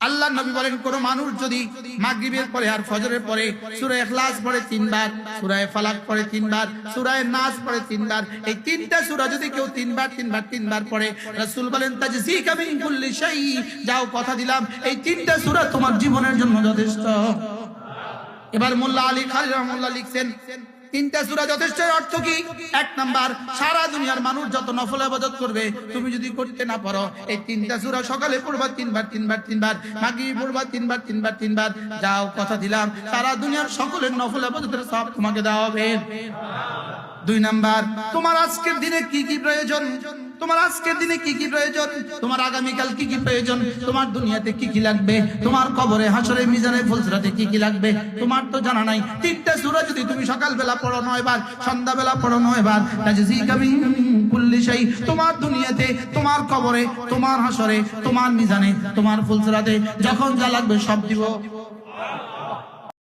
আল্লাহ নবী বলেন, কোন মানুষ যদি মাগরিবের পরে আর ফজরের পরে সূরা ইখলাস পড়ে 3 বার, সূরা ফালাক পড়ে 3 বার, সূরা নাস পড়ে 3 বার, এই তিনটা সূরা যদি কেউ 3 বার পড়ে, রাসূল বলেন তাজজিকা মিন কুল্লি শাই, যাও কথা দিলাম এই তিনটা সূরা তোমার জীবনের জন্য যথেষ্ট। এবার মোল্লা আলী খালি রহমাতুল্লাহ লিখছেন তিনটা সূরা যথেষ্ট অর্থ কি? এক নাম্বার, সারা দুনিয়ার মানুষ যত নফল ইবাদত করবে তুমি যদি করতে না পারো, এই তিনটা সূরা সকালে পড়বা 3 বার, মাগরিবে পড়বা 3 বার, যাও কথা দিলাম সারা দুনিয়ার সকলের নফল ইবাদতের সওয়াব তোমাকে দেওয়া হবে। 2 নাম্বার, তোমার আজকের দিনে কি কি প্রয়োজন, তোমার আজকের দিনে কি কি প্রয়োজন, তোমার আগামীকাল কি কি প্রয়োজন, তোমার দুনিয়াতে কি কি লাগবে, তোমার কবরে হাসরে মিজানে ফুলসিরাতে কি কি লাগবে তোমার তো জানা নাই। তিনটা সূরা যদি তুমি সকালবেলা পড়ো 9 বার, সন্ধ্যাবেলা পড়ো 9 বার, তাজজিকা মিন কুল্লি শাই, তোমার দুনিয়াতে, তোমার কবরে, তোমার হাসরে, তোমার মিজানে, তোমার ফুলসিরাতে যখন যা লাগবে সব দিব।